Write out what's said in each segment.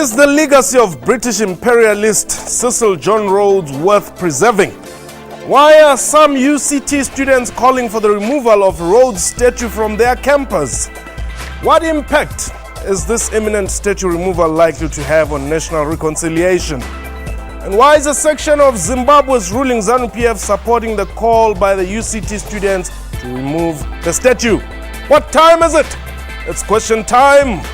Is the legacy of British imperialist Cecil John Rhodes worth preserving? Why are some UCT students calling for the removal of Rhodes' statue from their campus? What impact is this imminent statue removal likely to have on national reconciliation? And why is a section of Zimbabwe's ruling ZANU-PF supporting the call by the UCT students to remove the statue? What time is it? It's question time.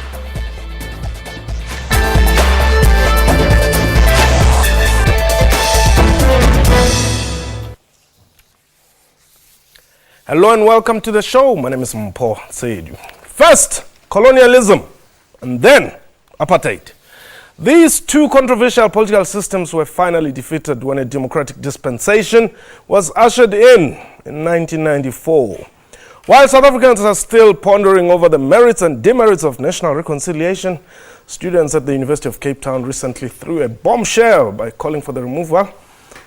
Hello and welcome to the show. My name is Mpho Seidu. First, colonialism, and then apartheid. These two controversial political systems were finally defeated when a democratic dispensation was ushered in 1994. While South Africans are still pondering over the merits and demerits of national reconciliation, students at the University of Cape Town recently threw a bombshell by calling for the removal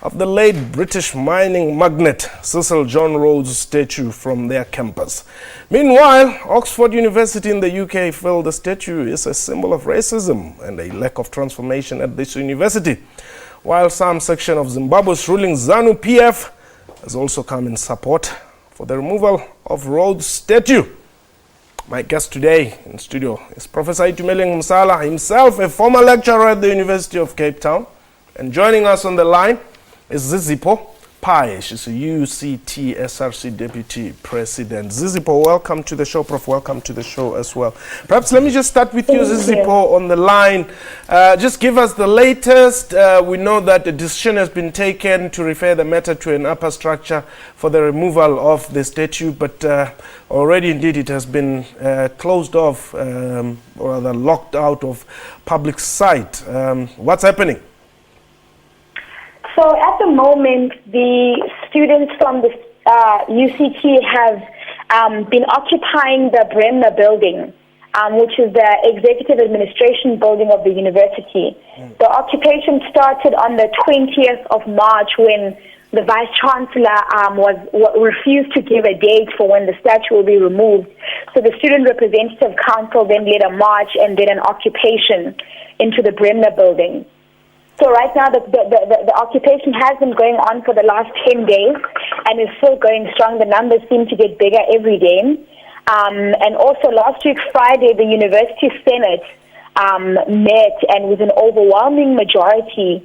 of the late British mining magnate Cecil John Rhodes' statue from their campus. Meanwhile, Oxford University in the UK felt the statue is a symbol of racism and a lack of transformation at this university, while some section of Zimbabwe's ruling ZANU-PF has also come in support for the removal of Rhodes' statue. My guest today in studio is Professor Itumeleng Msala, himself a former lecturer at the University of Cape Town, and joining us on the line is Zizipho Pai. She's a UCT SRC Deputy President. Zizipho, welcome to the show. Prof, welcome to the show as well. Perhaps let me just start with you, Zizipho, on the line. Just give us the latest. We know that a decision has been taken to refer the matter to an upper structure for the removal of the statue, but already indeed it has been closed off, or rather locked out of public sight. What's happening? So at the moment, the students from the UCT have been occupying the Bremner building, which is the executive administration building of the university. The occupation started on the 20th of March when the vice-chancellor refused to give a date for when the statue will be removed. So the Student Representative Council then led a march and did an occupation into the Bremner building. So right now, the occupation has been going on for the last 10 days and is still going strong. The numbers seem to get bigger every day. And also last week, Friday, the University Senate met and with an overwhelming majority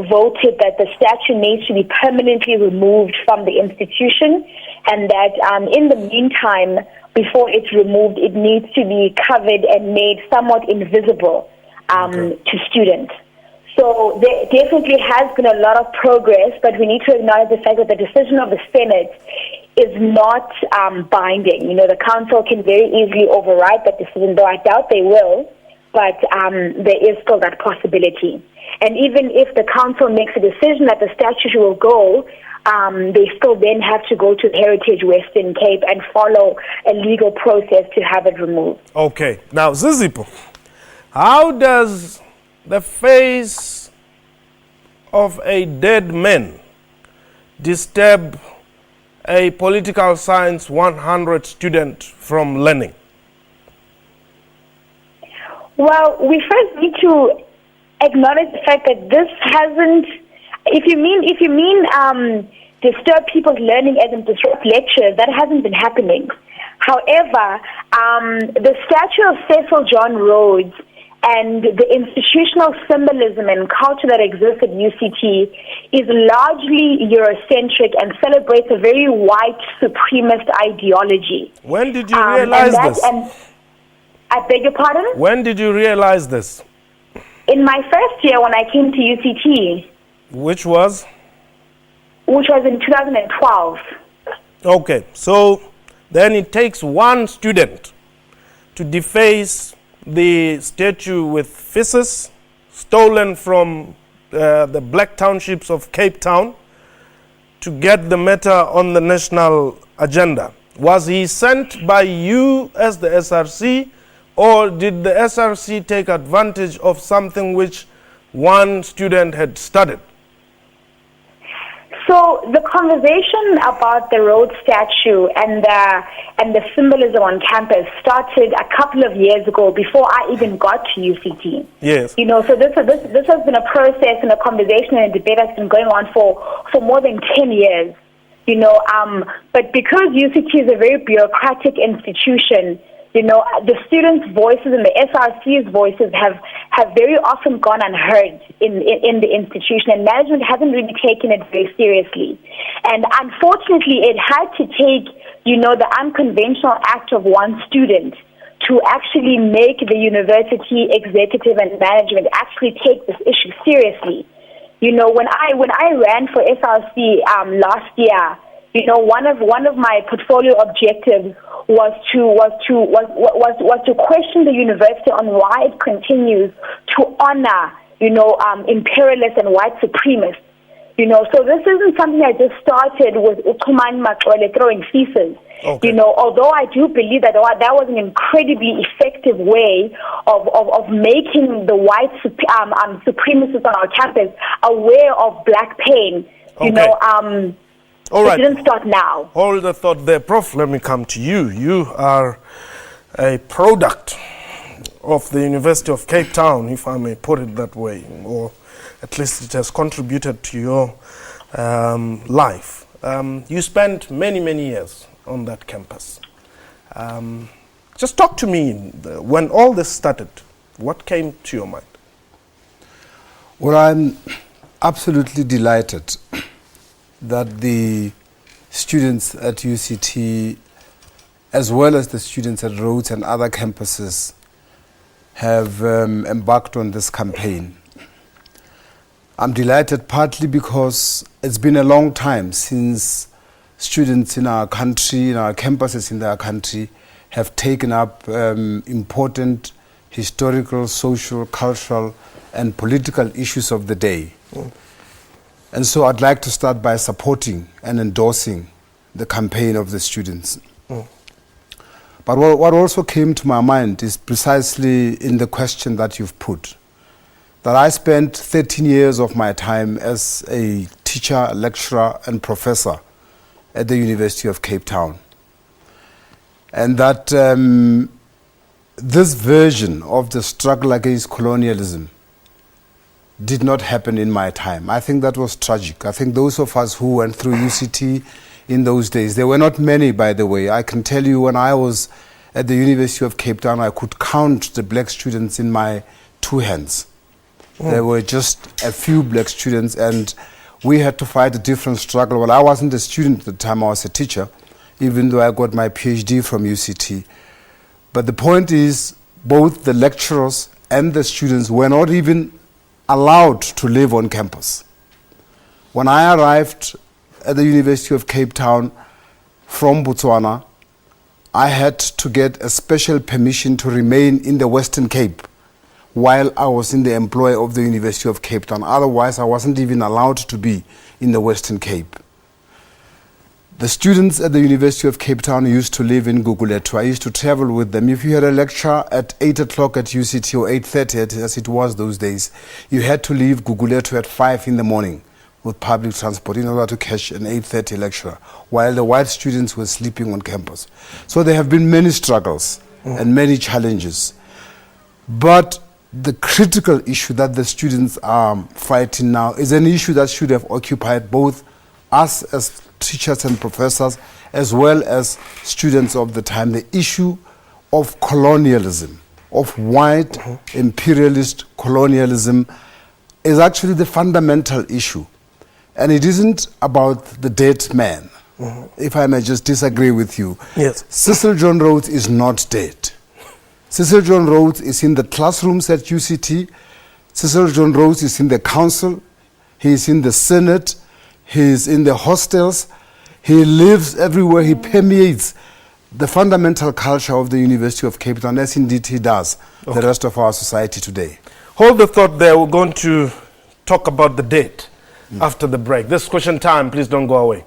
voted that the statue needs to be permanently removed from the institution, and that in the meantime, before it's removed, it needs to be covered and made somewhat invisible to students. So there definitely has been a lot of progress, but we need to acknowledge the fact that the decision of the Senate is not binding. You know, the council can very easily override that decision, though I doubt they will, but there is still that possibility. And even if the council makes a decision that the statue will go, they still then have to go to Heritage Western Cape and follow a legal process to have it removed. Okay. Now, Zizipho, how does the face of a dead man disturb a political science 100 student from learning? Well, we first need to acknowledge the fact that this hasn't, if you mean disturb people's learning as in disrupt lectures, that hasn't been happening. However, the statue of Cecil John Rhodes and the institutional symbolism and culture that exists at UCT is largely Eurocentric and celebrates a very white supremacist ideology. When did you realize this? I beg your pardon? When did you realize this? In my first year when I came to UCT. Which was? Which was in 2012. Okay, so then it takes one student to deface the statue with feces stolen from the black townships of Cape Town to get the matter on the national agenda. Was he sent by you as the SRC, or did the SRC take advantage of something which one student had studied? So the conversation about the road statue and the symbolism on campus started a couple of years ago before I even got to UCT. Yes. You know, so this has been a process and a conversation and a debate that's been going on for more than 10 years. You know, but because UCT is a very bureaucratic institution, you know, the students' voices and the SRC's voices have very often gone unheard in the institution, and management hasn't really taken it very seriously. And unfortunately, it had to take, you know, the unconventional act of one student to actually make the university executive and management actually take this issue seriously. You know, when I ran for SRC last year, you know, one of my portfolio objectives was to question the university on why it continues to honor, you know, imperialists and white supremacists. You know, so this isn't something I just started with Utumani Matlole throwing feces. Okay. You know, although I do believe that that was an incredibly effective way of making the white supremacists on our campus aware of black pain. Okay. You know, all right. It didn't start now. Hold the thought there, Prof. Let me come to you. You are a product of the University of Cape Town, if I may put it that way, or at least it has contributed to your life. You spent many, many years on that campus. Just talk to me, when all this started, what came to your mind? Well, I'm absolutely delighted that the students at UCT, as well as the students at Rhodes and other campuses, have embarked on this campaign. I'm delighted partly because it's been a long time since students in our country, in our campuses in our country, have taken up important historical, social, cultural, and political issues of the day. And so I'd like to start by supporting and endorsing the campaign of the students. But what also came to my mind is precisely in the question that you've put, that I spent 13 years of my time as a teacher, lecturer, and professor at the University of Cape Town. And that this version of the struggle against colonialism did not happen in my time. I think that was tragic. I think those of us who went through UCT in those days, there were not many, by the way. I can tell you when I was at the University of Cape Town, I could count the black students in my two hands. There were just a few black students, and we had to fight a different struggle. Well, I wasn't a student at the time, I was a teacher, even though I got my PhD from UCT. But the point is, both the lecturers and the students were not even allowed to live on campus. When I arrived at the University of Cape Town from Botswana, I had to get a special permission to remain in the Western Cape while I was in the employ of the University of Cape Town. Otherwise, I wasn't even allowed to be in the Western Cape. The students at the University of Cape Town used to live in Gugulethu. I used to travel with them. If you had a lecture at 8 o'clock at UCT or 8:30 as it was those days, you had to leave Gugulethu at 5 in the morning with public transport in order to catch an 8:30 lecture, while the white students were sleeping on campus. So there have been many struggles and many challenges. But the critical issue that the students are fighting now is an issue that should have occupied both us as teachers and professors, as well as students of the time, the issue of colonialism, of white imperialist colonialism, is actually the fundamental issue. And it isn't about the dead man, if I may just disagree with you. Yes. Cecil John Rhodes is not dead. Cecil John Rhodes is in the classrooms at UCT. Cecil John Rhodes is in the council. He is in the Senate. He is in the hostels. He lives everywhere. He permeates the fundamental culture of the University of Cape Town, as indeed he does the rest of our society today. Hold the thought there. We're going to talk about the date after the break. This is Question Time. Please don't go away.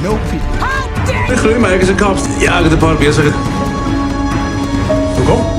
no people. Ik groei maar eens een kap. Ja, de paar bezig. Kom.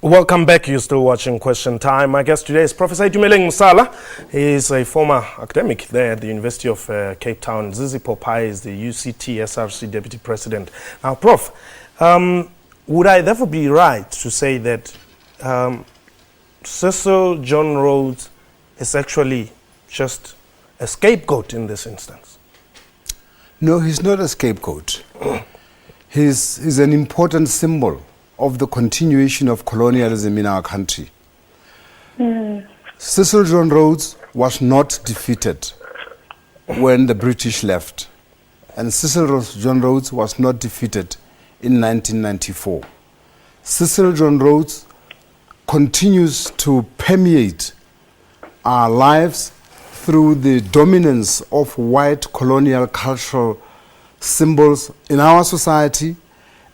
Welcome back. You're still watching Question Time. My guest today is Professor Itumeleng Musala. He is a former academic there at the University of Cape Town. Zizi Popai is the UCT SRC Deputy President. Now, Prof, would I therefore be right to say that Cecil John Rhodes is actually just a scapegoat in this instance? No, he's not a scapegoat. He's an important symbol of the continuation of colonialism in our country. Cecil John Rhodes was not defeated when the British left, and Cecil John Rhodes was not defeated in 1994. Cecil John Rhodes continues to permeate our lives through the dominance of white colonial cultural symbols in our society,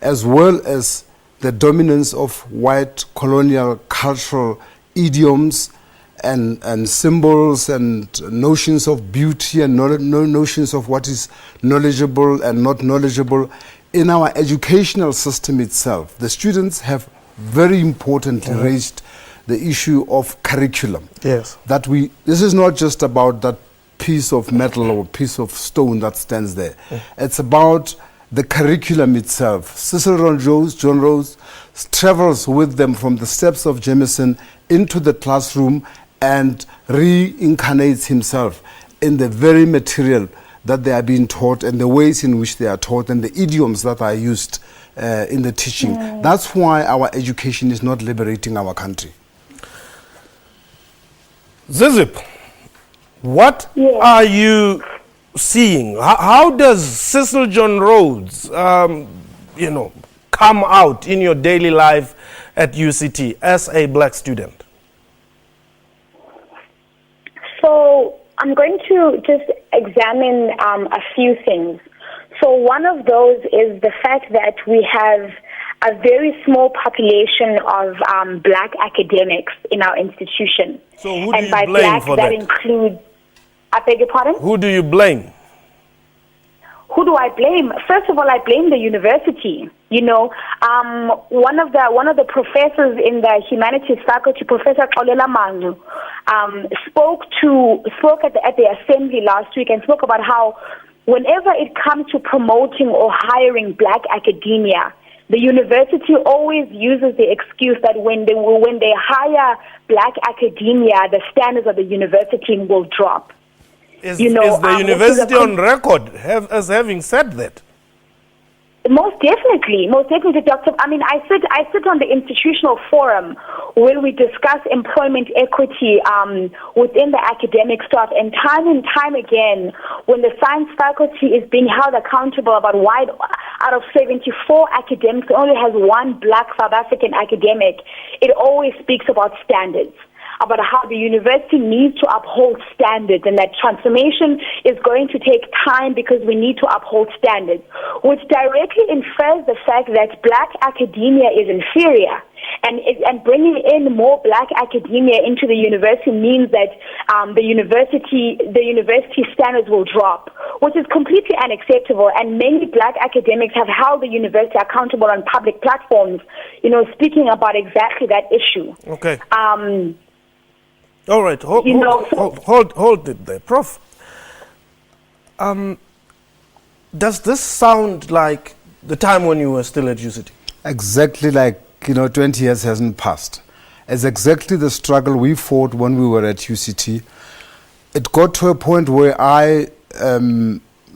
as well as the dominance of white colonial cultural idioms and symbols and notions of beauty and notions of what is knowledgeable and not knowledgeable in our educational system itself. The students have very importantly raised the issue of curriculum. Yes. This is not just about that piece of metal or piece of stone that stands there. It's about the curriculum itself. Cecil John Rhodes travels with them from the steps of Jameson into the classroom and reincarnates himself in the very material that they are being taught and the ways in which they are taught and the idioms that are used in the teaching. That's why our education is not liberating our country. Zizip, what are you seeing? How does Cecil John Rhodes, come out in your daily life at UCT as a black student? So I'm going to just examine a few things. So one of those is the fact that we have a very small population of black academics in our institution. So who do and you by blame black, for that that? includes, I beg your pardon? Who do you blame? Who do I blame? First of all, I blame the university. You know, one of the professors in the humanities faculty, Professor Xolela Mangu, spoke at the assembly last week and spoke about how whenever it comes to promoting or hiring black academia, the university always uses the excuse that when they hire black academia, the standards of the university will drop. Is the university on record as having said that? Most definitely, Dr. I sit on the institutional forum where we discuss employment equity within the academic staff, and time again, when the science faculty is being held accountable about why out of 74 academics only has one black South African academic, it always speaks about standards, about how the university needs to uphold standards, and that transformation is going to take time because we need to uphold standards, which directly infers the fact that black academia is inferior. And bringing in more black academia into the university means that the university standards will drop, which is completely unacceptable. And many black academics have held the university accountable on public platforms, speaking about exactly that issue. Okay. All right, hold it there. Prof, does this sound like the time when you were still at UCT? Exactly like, 20 years hasn't passed. It's exactly the struggle we fought when we were at UCT. It got to a point where I,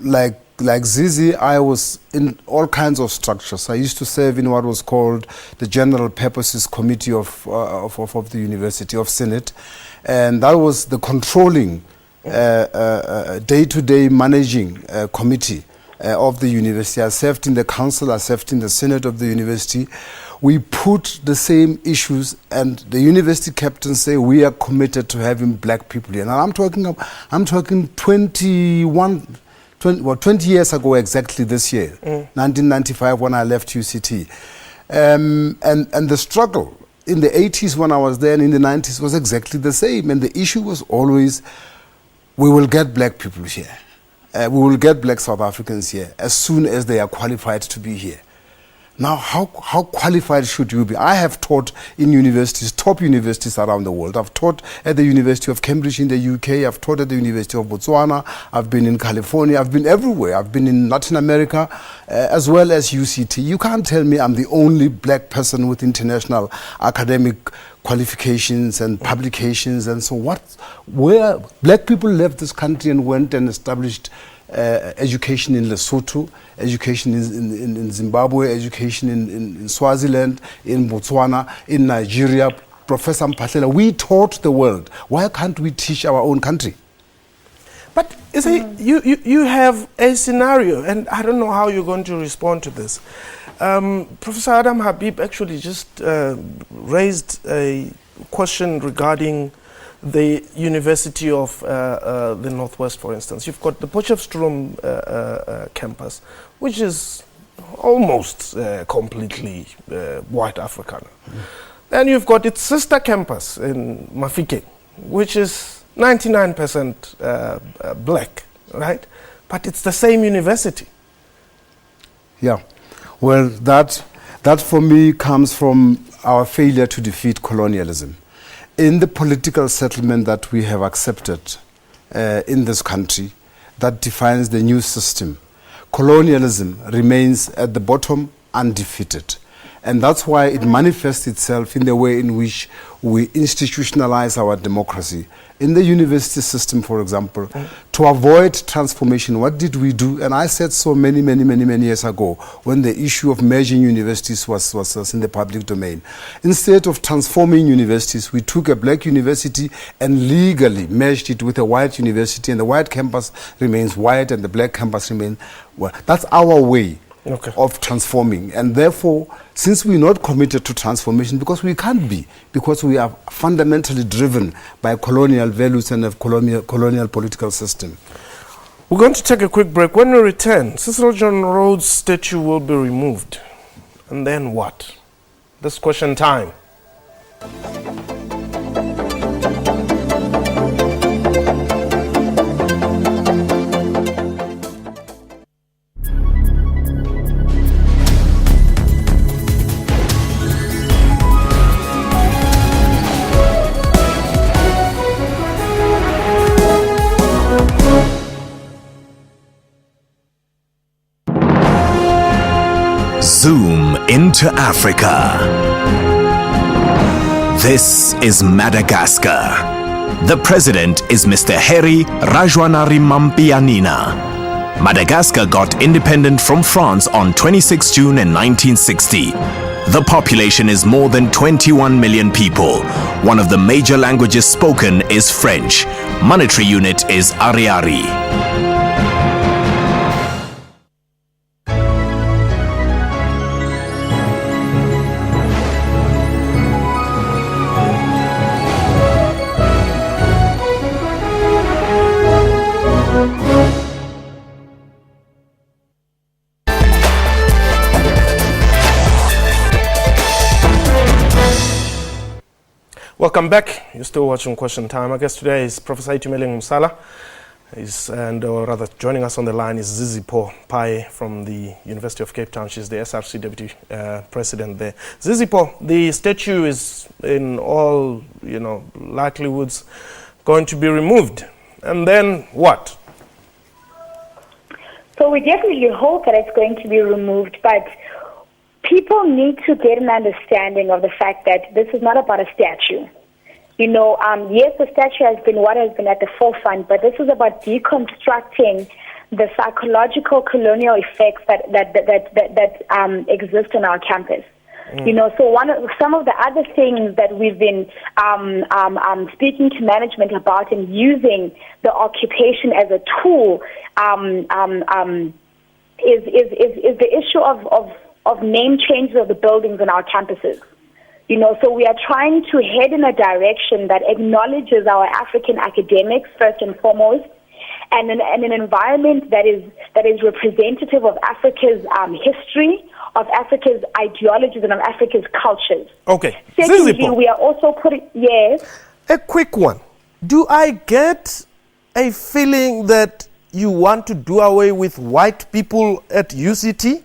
like Zizi, I was in all kinds of structures. I used to serve in what was called the General Purposes Committee of the University of Senate. And that was the controlling day-to-day managing committee of the university. I served in the council, I served in the senate of the university. We put the same issues, and the university captains say we are committed to having black people here. Now I'm talking 20 years ago exactly this year, 1995 when I left UCT. And the struggle in the 80s when I was there and in the 90s was exactly the same. And the issue was always, we will get black people here. We will get black South Africans here as soon as they are qualified to be here. Now, how qualified should you be? I have taught in universities, top universities around the world. I've taught at the University of Cambridge in the UK. I've taught at the University of Botswana. I've been in California. I've been everywhere. I've been in Latin America as well as UCT. You can't tell me I'm the only black person with international academic qualifications and publications. And so where black people left this country and went and established education in Lesotho, education in Zimbabwe, education in Swaziland, in Botswana, in Nigeria. Professor Mphahlele, we taught the world. Why can't we teach our own country? But you see, you have a scenario, and I don't know how you're going to respond to this. Professor Adam Habib actually just raised a question regarding the University of the Northwest, for instance. You've got the Potchefstroom campus, which is almost completely white Afrikaner. Then you've got its sister campus in Mafike, which is 99% black, right? But it's the same university. Yeah, well, that for me comes from our failure to defeat colonialism. In the political settlement that we have accepted in this country that defines the new system, colonialism remains at the bottom undefeated. And that's why it manifests itself in the way in which we institutionalize our democracy. In the university system, for example, to avoid transformation, what did we do? And I said so many years ago when the issue of merging universities was in the public domain. Instead of transforming universities, we took a black university and legally merged it with a white university, and the white campus remains white and the black campus remains white. That's our way. Okay. Of transforming, and therefore, since we're not committed to transformation, because we can't be, because we are fundamentally driven by colonial values and a colonial political system. We're going to take a quick break. When we return, Cecil John Rhodes' statue will be removed, and then what? This question time. Zoom into Africa. This is Madagascar. The president is Mr. Heri Rajaonarimampianina. Madagascar got independent from France on 26 June in 1960. The population is more than 21 million people. One of the major languages spoken is French. Monetary unit is Ariari. Welcome back. You're still watching Question Time. Our guest today is Professor Itumeleng Msala. Or rather, joining us on the line is Zizipho Pai from the University of Cape Town. She's the SRC Deputy President there. Zizipho, the statue is in all, likelihoods going to be removed. And then what? So we definitely hope that it's going to be removed, but people need to get an understanding of the fact that this is not about a statue. Yes, the statue has been what has been at the forefront, but this is about deconstructing the psychological colonial effects that exist on our campus. You know, so some of the other things that we've been speaking to management about and using the occupation as a tool is the issue of name changes of the buildings on our campuses. You know, so we are trying to head in a direction that acknowledges our African academics first and foremost, and an environment that is representative of Africa's history, of Africa's ideologies, and of Africa's cultures. Okay. Secondly, Zizipo, we are also putting a quick one. Do I get a feeling that you want to do away with white people at UCT?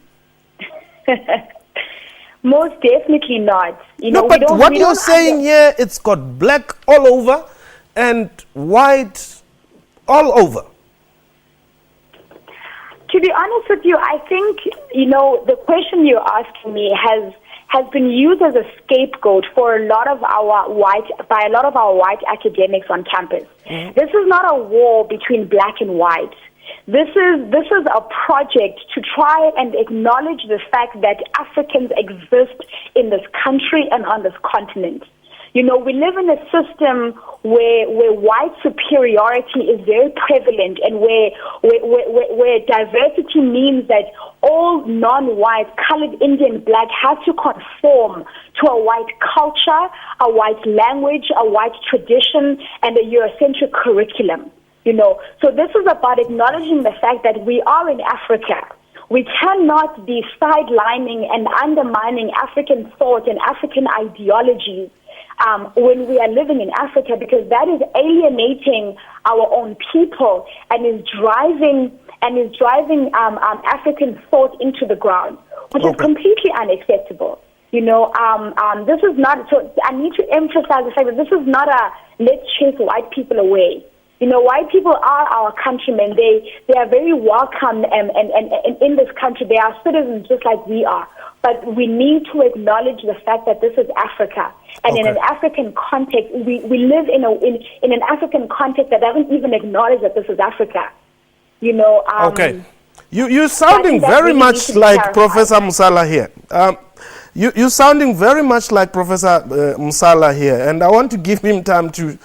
Most definitely not. You No, know, but what you're saying here, it's got black all over and white all over. To be honest with you, I think, you know, the question you're asking me has been used as a scapegoat for a lot of our white academics on campus. Mm-hmm. This is not a war between black and white. This is a project to try and acknowledge the fact that Africans exist in this country and on this continent. You know, we live in a system where white superiority is very prevalent, and where diversity means that all non-white, colored, Indian, black have to conform to a white culture, a white language, a white tradition, and a Eurocentric curriculum. You know, so this is about acknowledging the fact that we are in Africa. We cannot be sidelining and undermining African thought and African ideologies when we are living in Africa, because that is alienating our own people and is driving African thought into the ground, which is completely unacceptable. You know, this is not. So I need to emphasize the fact that this is not a let's chase white people away. You know, white people are our countrymen. They are very welcome and in this country. They are citizens just like we are. But we need to acknowledge the fact that this is Africa. And in an African context, we live in an African context that doesn't even acknowledge that this is Africa. You know. You're sounding very much like Professor Musala here. You're sounding very much like Professor Musala here, and I want to give him time to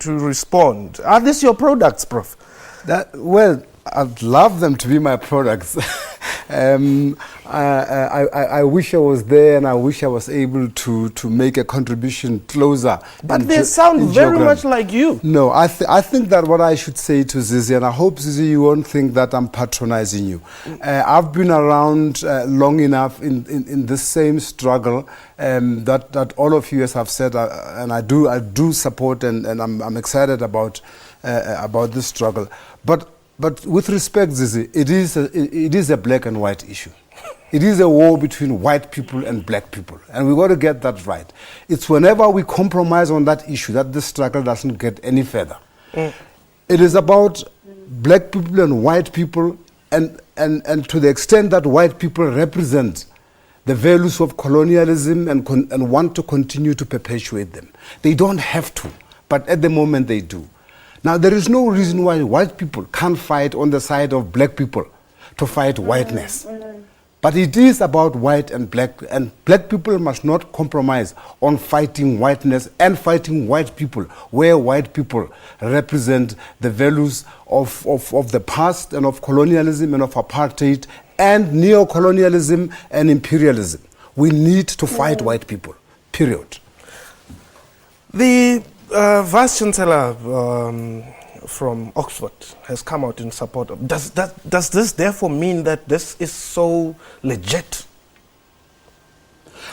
respond. Are these your products, Prof? Well, I'd love them to be my products. I wish I was there, and I wish I was able to make a contribution closer. But they sound very much like you. No, I think that what I should say to Zizi, and I hope, Zizi, you won't think that I'm patronizing you. I've been around long enough in this same struggle that all of you have said, and I do support, and I'm excited about this struggle. But with respect, Zizi, it is a black and white issue. It is a war between white people and black people, and we've got to get that right. It's whenever we compromise on that issue that the struggle doesn't get any further. It is about black people and white people, and to the extent that white people represent the values of colonialism and want to continue to perpetuate them. They don't have to, but at the moment they do. Now, there is no reason why white people can't fight on the side of black people to fight whiteness. But it is about white and black people must not compromise on fighting whiteness and fighting white people, where white people represent the values of the past and of colonialism and of apartheid and neo-colonialism and imperialism. We need to fight white people, period. The Vice Chancellor from Oxford has come out in support of. Does this therefore mean that this is so legit?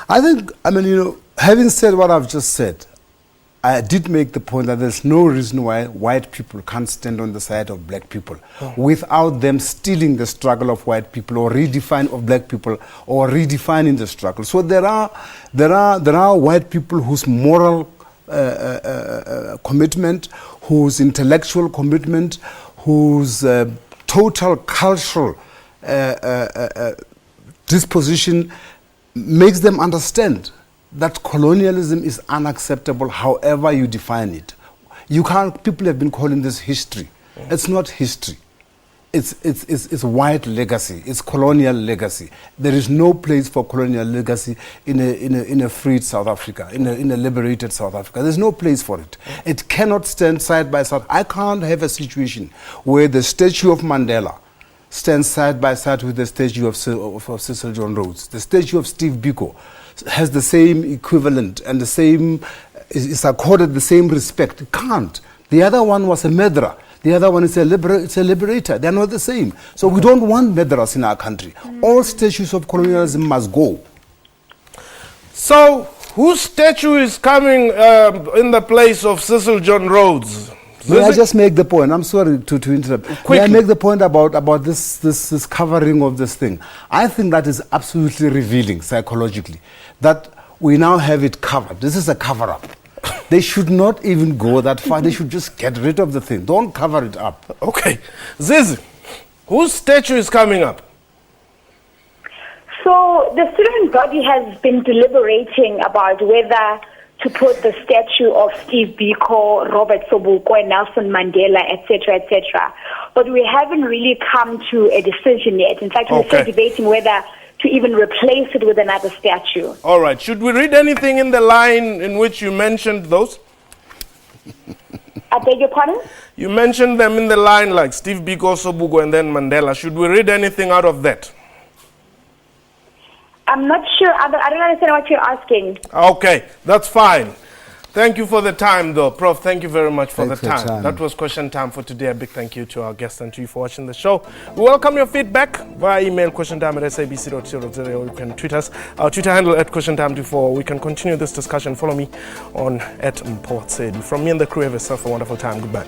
I think, having said what I've just said, I did make the point that there's no reason why white people can't stand on the side of black people without them stealing the struggle of white people or black people or redefining the struggle. So there are white people whose moral commitment, whose intellectual commitment, whose total cultural disposition makes them understand that colonialism is unacceptable however you define it. People have been calling this history. It's not history. it's white legacy, it's colonial legacy. There is no place for colonial legacy in a freed South Africa, in a liberated South Africa. There's no place for it. It cannot stand side by side. I can't have a situation where the statue of Mandela stands side by side with the statue of Cecil John Rhodes. The statue of Steve Biko has the same equivalent and the same, is accorded the same respect. It can't. The other one was a murderer. The other one is a liberator. They're not the same. So we don't want murderers in our country. All statues of colonialism must go. So, whose statue is coming in the place of Cecil John Rhodes? May I just make the point? I'm sorry to interrupt. Quickly. May I make the point about this covering of this thing? I think that is absolutely revealing psychologically, that we now have it covered. This is a cover-up. They should not even go that far. They should just get rid of the thing. Don't cover it up. Okay. Zizi, whose statue is coming up? So the student body has been deliberating about whether to put the statue of Steve Biko, Robert Sobukwe, Nelson Mandela, etc., etc. But we haven't really come to a decision yet. In fact, we're still debating whether to even replace it with another statue. All right. Should we read anything in the line in which you mentioned those? I beg your pardon? You mentioned them in the line like Steve Biko, Sobukwe, and then Mandela. Should we read anything out of that? I'm not sure. I don't understand what you're asking. Okay, that's fine. Thank you for the time, though. Prof, thank you very much for the time. That was question time for today. A big thank you to our guests and to you for watching the show. We welcome your feedback via email, questiontime@sabc.co.za, or you can tweet us. Our Twitter handle @questiontime24. We can continue this discussion. Follow me on @Mpho Tsedi. From me and the crew, have yourself a wonderful time. Goodbye.